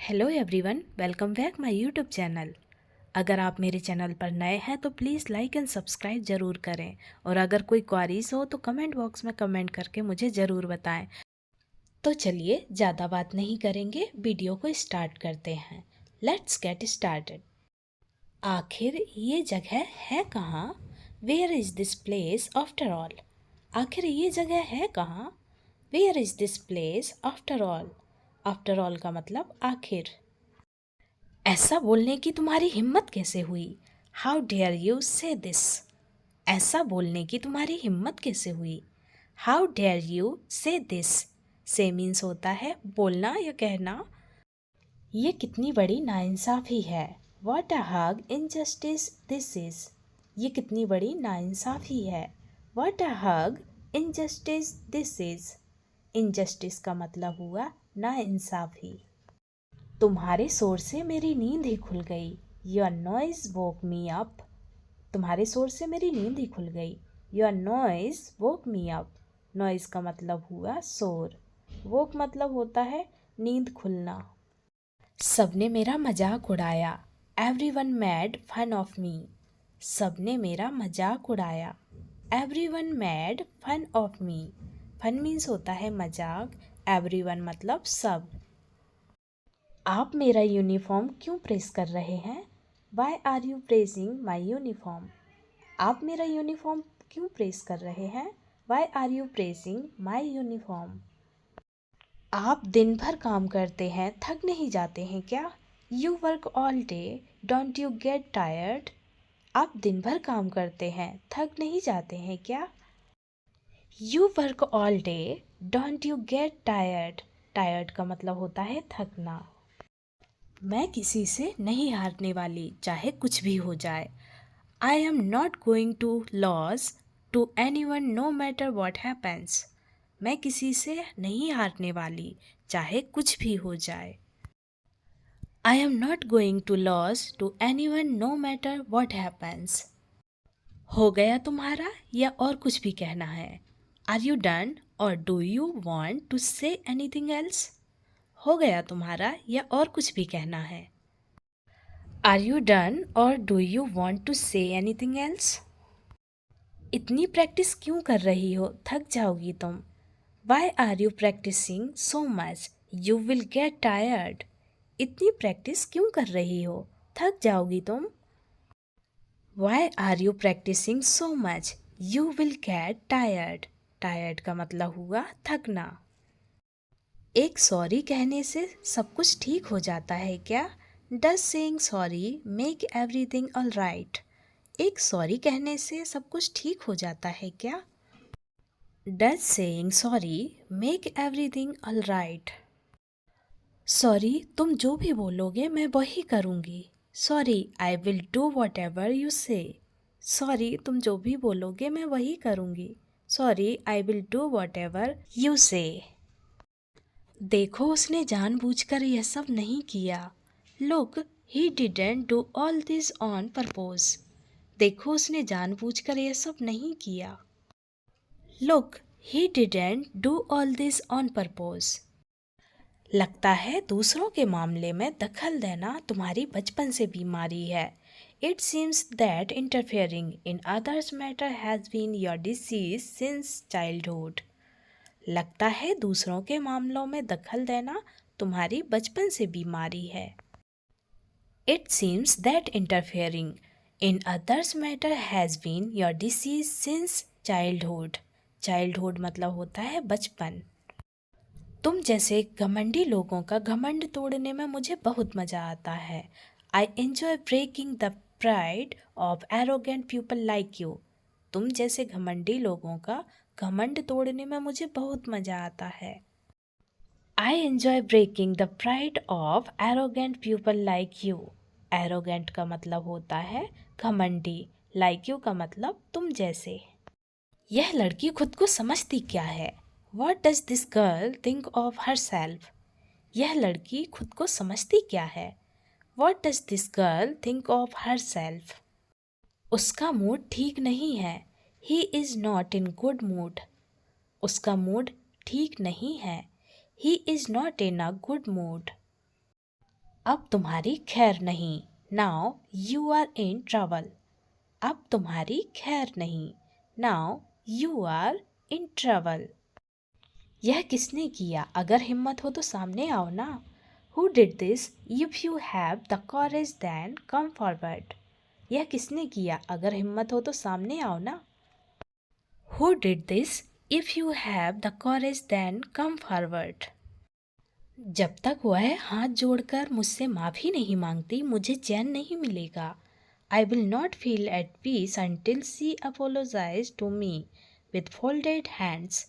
Hello everyone, welcome back my YouTube channel. अगर आप मेरे चैनल पर नए हैं तो प्लीज़ लाइक एंड सब्सक्राइब ज़रूर करें और अगर कोई क्वारीज हो तो कमेंट बॉक्स में कमेंट करके मुझे ज़रूर बताएं। तो चलिए ज़्यादा बात नहीं करेंगे, वीडियो को स्टार्ट करते हैं। Let's get started. आखिर ये जगह है कहाँ? Where is this place after all? आखिर ये जगह है कहाँ? Where is this place after all? After all का मतलब आखिर। ऐसा बोलने की तुम्हारी हिम्मत कैसे हुई? हाउ डेयर यू से दिस? ऐसा बोलने की तुम्हारी हिम्मत कैसे हुई? हाउ डेयर यू से दिस? से मीन्स होता है बोलना या कहना। ये कितनी बड़ी नाइंसाफ़ी है। What a hug injustice this is? ये कितनी बड़ी नाइंसाफ़ी है। What a hug injustice this is? Injustice का मतलब हुआ नाइंसाफ़ी। तुम्हारे शोर से मेरी नींद ही खुल गई। Your noise woke me up. तुम्हारे शोर से मेरी नींद ही खुल गई। Your noise woke me up. Noise का मतलब हुआ शोर। वोक मतलब होता है नींद खुलना। सबने मेरा मजाक उड़ाया। Everyone made fun of me. सबने मेरा मजाक उड़ाया। Everyone made fun of me. Fun means होता है मजाक। एवरीवन मतलब सब। आप मेरा यूनिफॉर्म क्यों प्रेस कर रहे हैं? Why are you pressing my uniform? आप मेरा यूनिफॉर्म क्यों प्रेस कर रहे हैं? Why are you pressing my uniform? आप दिन भर काम करते हैं, थक नहीं जाते हैं क्या? You work all day, don't you get tired? आप दिन भर काम करते हैं, थक नहीं जाते हैं क्या? You work all day, don't you get tired? Tired का मतलब होता है थकना। मैं किसी से नहीं हारने वाली, चाहे कुछ भी हो जाए। I am not going to lose to anyone no matter what happens. मैं किसी से नहीं हारने वाली, चाहे कुछ भी हो जाए। I am not going to lose to anyone no matter what happens. हो गया तुम्हारा या और कुछ भी कहना है? आर यू डन और do you want to say anything else? हो गया तुम्हारा या और कुछ भी कहना है? आर यू डन और do you want to say anything else? इतनी प्रैक्टिस क्यों कर रही हो, थक जाओगी तुम। Why are you practising so much, you will get tired. इतनी प्रैक्टिस क्यों कर रही हो, थक जाओगी तुम। Why are you practising so much, you will get tired. Tired का मतलब हुआ थकना। एक सॉरी कहने से सब कुछ ठीक हो जाता है क्या? Does saying sorry make everything all right? एक सॉरी कहने से सब कुछ ठीक हो जाता है क्या? Does saying sorry make everything all right? Sorry तुम जो भी बोलोगे मैं वही करूँगी। Sorry I will do whatever you से। सॉरी तुम जो भी बोलोगे मैं वही करूँगी। Sorry I will do whatever you से। देखो उसने जानबूझकर यह सब नहीं किया। Look he didn't do all this on purpose. देखो उसने जानबूझकर यह सब नहीं किया। Look he didn't do all this on purpose. लगता है दूसरों के मामले में दखल देना तुम्हारी बचपन से बीमारी है। It seems that interfering in others matter has been your disease since childhood. लगता है दूसरों के मामलों में दखल देना तुम्हारी बचपन से बीमारी है। It seems that interfering in others matter has been your disease since childhood. Childhood मतलब होता है बचपन। तुम जैसे घमंडी लोगों का घमंड तोड़ने में मुझे बहुत मज़ा आता है। I enjoy breaking the pride of arrogant people like you. तुम जैसे घमंडी लोगों का घमंड तोड़ने में मुझे बहुत मज़ा आता है। I enjoy breaking the pride of arrogant people like you. Arrogant का मतलब होता है घमंडी, लाइक यू का मतलब तुम जैसे। यह लड़की खुद को समझती क्या है? What does this girl think of herself? यह लड़की खुद को समझती क्या है? What does this girl think of herself? उसका मूड ठीक नहीं है। He is not in good mood. उसका मूड ठीक नहीं है। He is not in a good mood. अब तुम्हारी खैर नहीं, now you are in trouble. अब तुम्हारी खैर नहीं, now you are in trouble. यह किसने किया? अगर हिम्मत हो तो सामने आओ ना। Who did this? If you have the courage then come forward. यह किसने किया? अगर हिम्मत हो तो सामने आओ ना। Who did this? If you have the courage then come forward. जब तक वह हाथ जोड़कर मुझसे माफ़ी नहीं मांगती मुझे चैन नहीं मिलेगा। I will not feel at peace until she apologise to me with folded hands.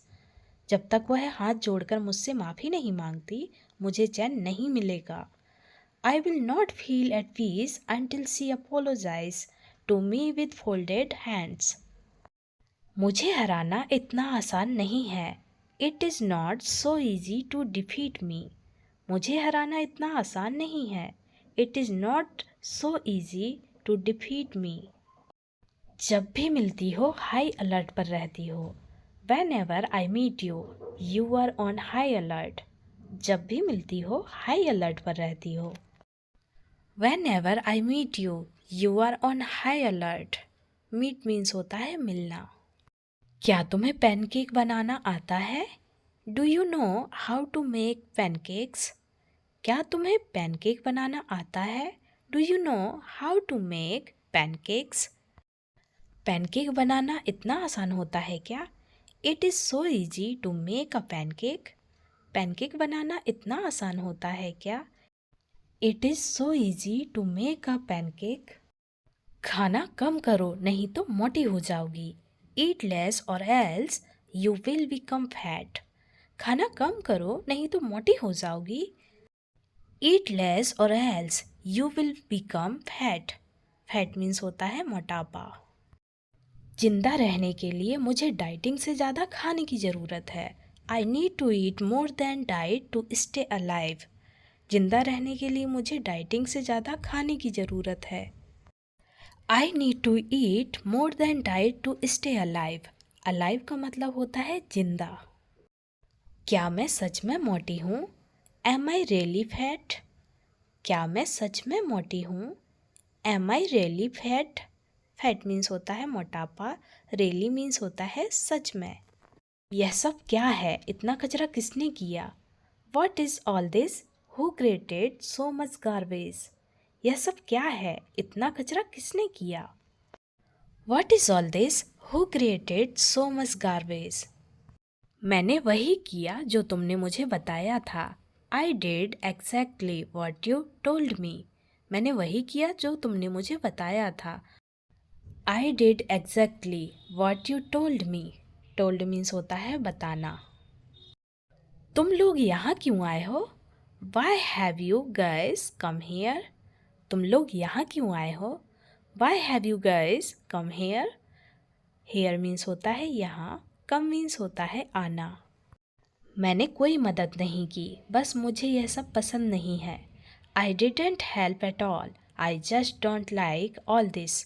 जब तक वह हाथ जोड़कर मुझसे माफ़ी नहीं मांगती मुझे चैन नहीं मिलेगा। I will not feel at peace until she apologise to me with folded hands. मुझे हराना इतना आसान नहीं है। It is not so easy to defeat me. मुझे हराना इतना आसान नहीं है। It is not so easy to defeat me. जब भी मिलती हो हाई अलर्ट पर रहती हो। Whenever I meet you, you are on high alert. जब भी मिलती हो हाई अलर्ट पर रहती हो। Whenever I meet you, you are on high alert. Meet means होता है मिलना। क्या तुम्हें पैनकेक बनाना आता है? Do you know how to make pancakes? क्या तुम्हें पैनकेक बनाना आता है? Do you know how to make pancakes? Pancake बनाना इतना आसान होता है क्या? It is so easy to make a pancake. Pancake बनाना इतना आसान होता है क्या? It is so easy to make a pancake. खाना कम करो नहीं तो मोटी हो जाओगी। Eat less or else you will become fat. खाना कम करो नहीं तो मोटी हो जाओगी। Eat less or else you will become fat. Fat means होता है मोटापा। जिंदा रहने के लिए मुझे डाइटिंग से ज़्यादा खाने की ज़रूरत है। I need to eat more than diet to stay alive. जिंदा रहने के लिए मुझे डाइटिंग से ज़्यादा खाने की ज़रूरत है। I need to eat more than diet to stay alive. Alive का मतलब होता है जिंदा। क्या मैं सच में मोटी हूँ? Am I really fat? क्या मैं सच में मोटी हूँ? Am I really fat? Fat means होता है मोटापा, रियली मीन्स होता है सच में। यह सब क्या है? इतना कचरा किसने किया? What is all this? Who created so much garbage? यह सब क्या है? इतना कचरा किसने किया? What is all this? Who created so much garbage? मैंने वही किया जो तुमने मुझे बताया था। I did exactly what you told me. मैंने वही किया जो तुमने मुझे बताया था। I did exactly what you told me. Told means होता है बताना। तुम लोग यहाँ क्यों आए हो? Why have you guys come here? तुम लोग यहाँ क्यों आए हो? Why have you guys come here? Here means होता है यहाँ, come means होता है आना। मैंने कोई मदद नहीं की, बस मुझे यह सब पसंद नहीं है। I didn't help at all. I just don't like all this.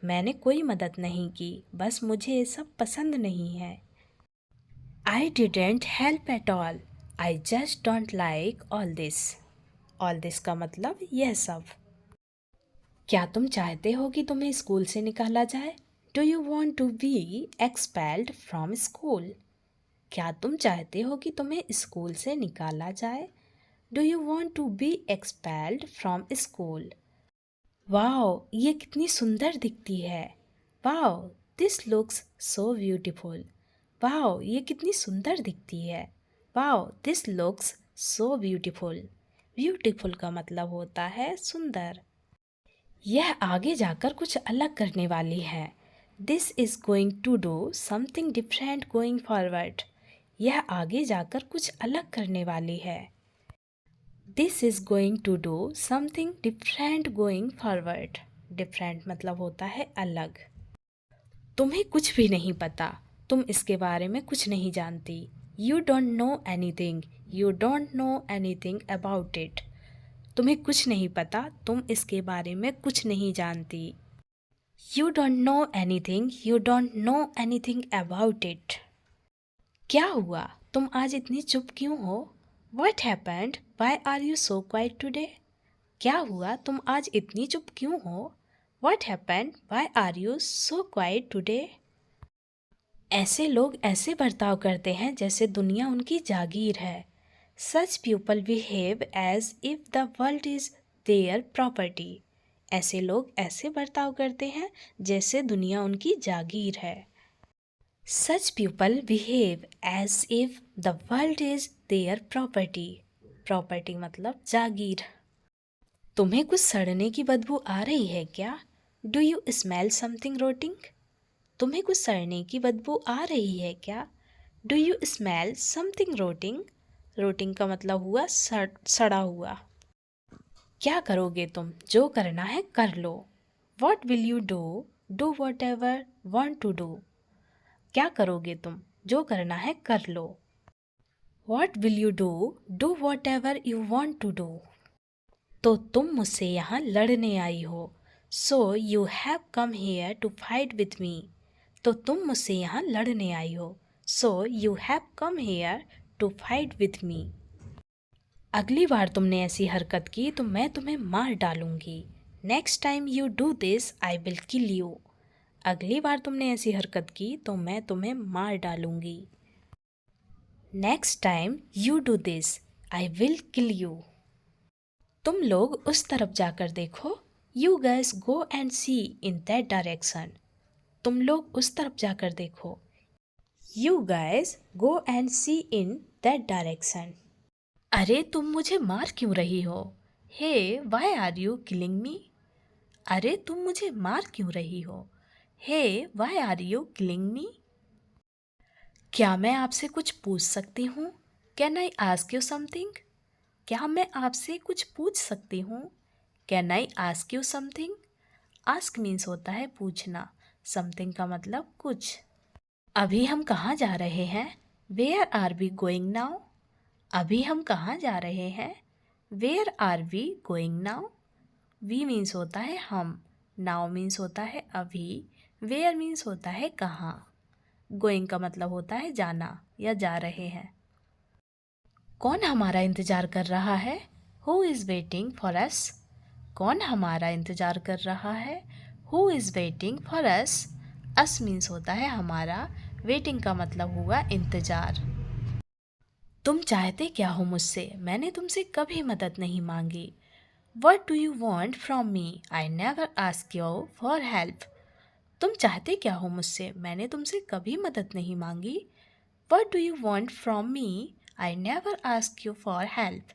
मैंने कोई मदद नहीं की, बस मुझे ये सब पसंद नहीं है। I didn't help at all. I just don't like all this. All this का मतलब यह सब। क्या तुम चाहते हो कि तुम्हें स्कूल से निकाला जाए? Do you want to be expelled from school? क्या तुम चाहते हो कि तुम्हें स्कूल से निकाला जाए? Do you want to be expelled from school? Wow, ये कितनी सुंदर दिखती है। Wow, this looks so beautiful. Wow, ये कितनी सुंदर दिखती है। Wow, this looks so beautiful. Beautiful का मतलब होता है सुंदर। यह आगे जाकर कुछ अलग करने वाली है। This is going to do something different going forward. यह आगे जाकर कुछ अलग करने वाली है। This is going to do something different going forward. Different मतलब होता है अलग। तुम्हें कुछ भी नहीं पता, तुम इसके बारे में कुछ नहीं जानती। You don't know anything, you don't know anything about it. तुम्हें कुछ नहीं पता, तुम इसके बारे में कुछ नहीं जानती। You don't know anything, you don't know anything about it. क्या हुआ? तुम आज इतनी चुप क्यों हो? What happened? Why are you so quiet today? क्या हुआ, तुम आज इतनी चुप क्यों हो? What happened? Why are you so quiet today? ऐसे लोग ऐसे बर्ताव करते हैं जैसे दुनिया उनकी जागीर है। Such people behave as if the world is their property. ऐसे लोग ऐसे बर्ताव करते हैं जैसे दुनिया उनकी जागीर है। Such people behave as if the world is their property. Property मतलब जागीर। तुम्हें कुछ सड़ने की बदबू आ रही है क्या? Do you smell something rotting? तुम्हें कुछ सड़ने की बदबू आ रही है क्या? Do you smell something rotting? Rotting का मतलब हुआ सड़ा हुआ। क्या करोगे तुम? जो करना है कर लो। What will you do? Do whatever want to do. क्या करोगे तुम? जो करना है कर लो। What will you do? Do whatever you want to do. तो तुम मुझसे यहाँ लड़ने आई हो। So you have come here to fight with me. तो तुम मुझसे यहाँ लड़ने आई हो। So you have come here to fight with me. अगली बार तुमने ऐसी हरकत की तो मैं तुम्हें मार डालूंगी। Next time you do this I will kill you. अगली बार तुमने ऐसी हरकत की तो मैं तुम्हें मार डालूंगी। Next time you do this I will kill you. तुम लोग उस तरफ जाकर देखो। You guys go and see in that direction. तुम लोग उस तरफ जाकर देखो। You guys go and see in that direction. अरे तुम मुझे मार क्यों रही हो? Hey why are you killing me? अरे तुम मुझे मार क्यों रही हो? Hey why are you killing me? क्या मैं आपसे कुछ पूछ सकती हूँ? Can I ask you something? क्या मैं आपसे कुछ पूछ सकती हूँ? Can I ask you something? Ask means होता है पूछना, समथिंग का मतलब कुछ। अभी हम कहाँ जा रहे हैं? Where are we going now? अभी हम कहाँ जा रहे हैं? Where are we going now? We means होता है हम, नाउ मीन्स होता है अभी, वेयर मीन्स होता है कहाँ। गोइंग का मतलब होता है जाना या जा रहे हैं। कौन हमारा इंतज़ार कर रहा है? Who is waiting for us? कौन हमारा इंतज़ार कर रहा है? Who is waiting for us? Us means होता है हमारा, वेटिंग का मतलब हुआ इंतज़ार। तुम चाहते क्या हो मुझसे? मैंने तुमसे कभी मदद नहीं मांगी। What do you want from me? I never ask you for help. तुम चाहते क्या हो मुझसे? मैंने तुमसे कभी मदद नहीं मांगी। What do you want from me? I never ask you for help.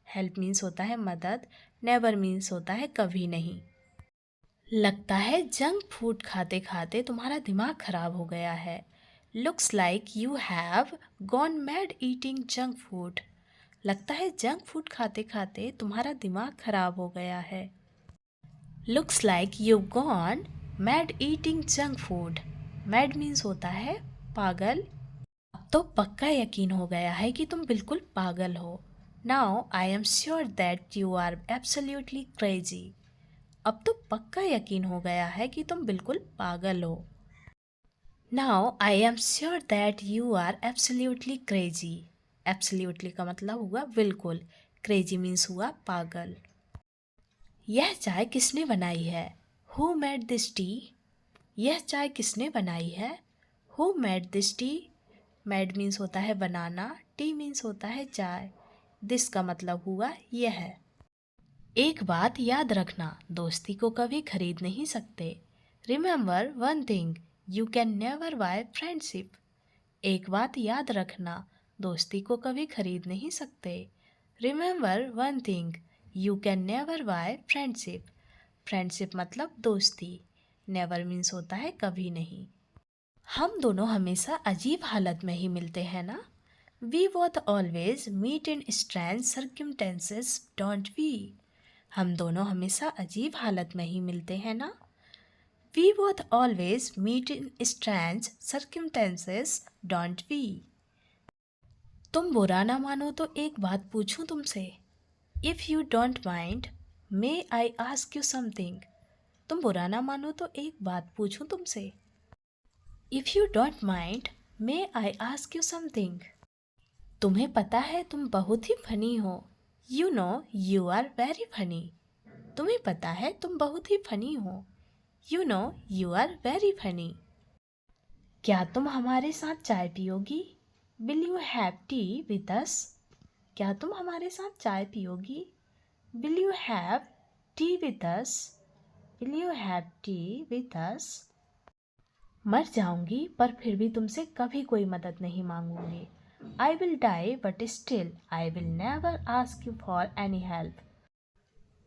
Help means होता है मदद, नेवर मीन्स होता है कभी नहीं। लगता है जंक फूड खाते खाते तुम्हारा दिमाग खराब हो गया है। Looks like you have gone mad eating junk food. लगता है जंक फूड खाते खाते तुम्हारा दिमाग खराब हो गया है। Looks like you gone mad eating junk food. Mad means होता है पागल। अब तो पक्का यकीन हो गया है कि तुम बिल्कुल पागल हो। Now I am sure that you are absolutely crazy. अब तो पक्का यकीन हो गया है कि तुम बिल्कुल पागल हो। Now I am sure that you are absolutely crazy. Absolutely का मतलब हुआ बिल्कुल, क्रेजी मीन्स हुआ पागल। यह चाय किसने बनाई है? Who made this T? यह चाय किसने बनाई है? Who made this T? Made means होता है बनाना, टी मीन्स होता है चाय, दिस का मतलब हुआ यह है। एक बात याद रखना, दोस्ती को कभी खरीद नहीं सकते। Remember one thing, you can never buy friendship. एक बात याद रखना, दोस्ती को कभी खरीद नहीं सकते। Remember one thing, you can never buy friendship. Friendship मतलब दोस्ती, नेवर मीन्स होता है कभी नहीं। हम दोनों हमेशा अजीब हालत में ही मिलते हैं ना? We both always meet in strange circumstances don't we? हम दोनों हमेशा अजीब हालत में ही मिलते हैं ना? We both always meet in strange circumstances don't we? तुम बुरा ना मानो तो एक बात पूछूं तुमसे। If you don't mind may I ask you something. तुम बुरा ना मानो तो एक बात पूछूं तुमसे। If you don't mind may I ask you something. तुम्हें पता है तुम बहुत ही फनी हो। You know you are very funny. तुम्हें पता है तुम बहुत ही फनी हो। You know you are very funny. क्या तुम हमारे साथ चाय पियोगी? Will you have tea with us? क्या तुम हमारे साथ चाय पियोगी? Will you have tea with us? Will you have tea with us? मर जाऊंगी पर फिर भी तुमसे कभी कोई मदद नहीं मांगूंगी। I will die but still I will never ask you for any help.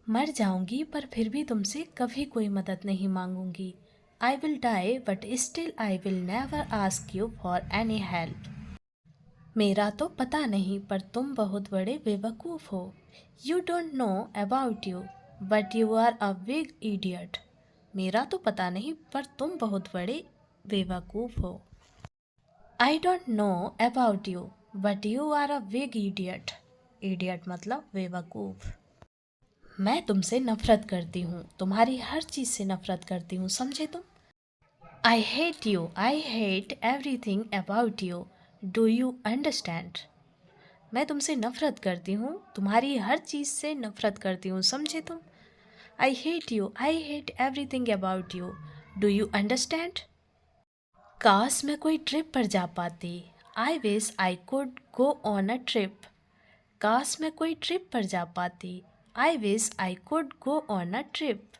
मर जाऊंगी पर फिर भी तुमसे कभी कोई मदद नहीं मांगूंगी। I will die but still I will never ask you for any help. मेरा तो पता नहीं पर तुम बहुत बड़े बेवकूफ़ हो। You don't know about you but you are a big idiot. मेरा तो पता नहीं पर तुम बहुत बड़े बेवकूफ़ हो। I don't know about you but you are a big idiot. Idiot मतलब बेवकूफ़। मैं तुमसे नफ़रत करती हूँ, तुम्हारी हर चीज़ से नफ़रत करती हूँ, समझे तुम? I hate you, I hate everything about you, do you understand? मैं तुमसे नफ़रत करती हूँ, तुम्हारी हर चीज़ से नफ़रत करती हूँ, समझे तुम? I hate you, I hate everything about you, do you understand? काश मैं कोई ट्रिप पर जा पाती। I wish I could go on a trip. काश मैं कोई ट्रिप पर जा पाती। I wish I could go on a trip.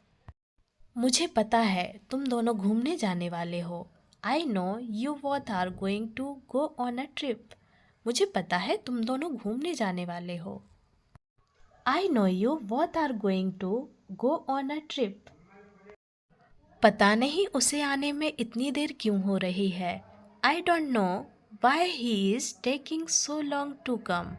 मुझे पता है तुम दोनों घूमने जाने वाले हो। I know you both are going to go on a trip. मुझे पता है तुम दोनों घूमने जाने वाले हो। I know you both are going to go on a trip. पता नहीं उसे आने में इतनी देर क्यों हो रही है। I don't know why he is taking so long to come.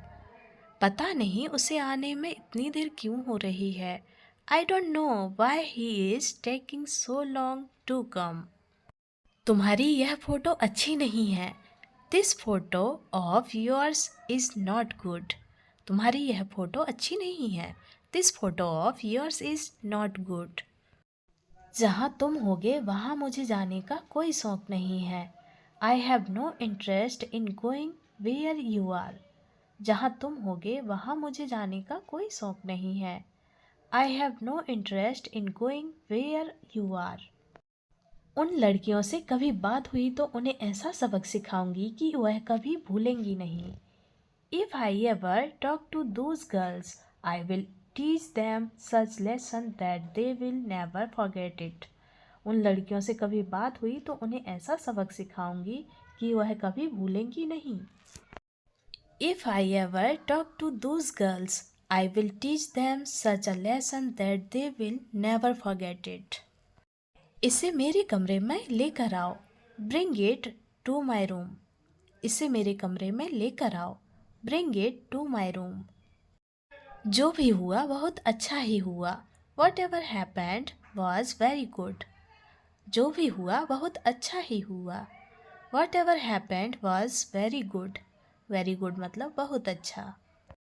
पता नहीं उसे आने में इतनी देर क्यों हो रही है। I don't know why he is taking so long to come. तुम्हारी यह फ़ोटो अच्छी नहीं है। This photo of yours is not good. तुम्हारी यह फ़ोटो अच्छी नहीं है। This photo of yours is not good. जहाँ तुम होगे वहाँ मुझे जाने का कोई शौक़ नहीं है। I have no interest in going where you are. जहाँ तुम होगे वहाँ मुझे जाने का कोई शौक़ नहीं है। I have no interest in going where you are. उन लड़कियों से कभी बात हुई तो उन्हें ऐसा सबक सिखाऊंगी कि वह कभी भूलेंगी नहीं। If I ever talk to those girls I will teach them such lesson that they will never forget it। उन लड़कियों से कभी बात हुई तो उन्हें ऐसा सबक सिखाऊंगी कि वह कभी भूलेंगी नहीं। If I ever talk to those girls, I will teach them such a lesson that they will never forget it। इसे मेरे कमरे में लेकर आओ। Bring it to my room। इसे मेरे कमरे में लेकर आओ। Bring it to my room। जो भी हुआ बहुत अच्छा ही हुआ। What ever happened was very good. जो भी हुआ बहुत अच्छा ही हुआ। What ever happened was very good. Very good मतलब बहुत अच्छा।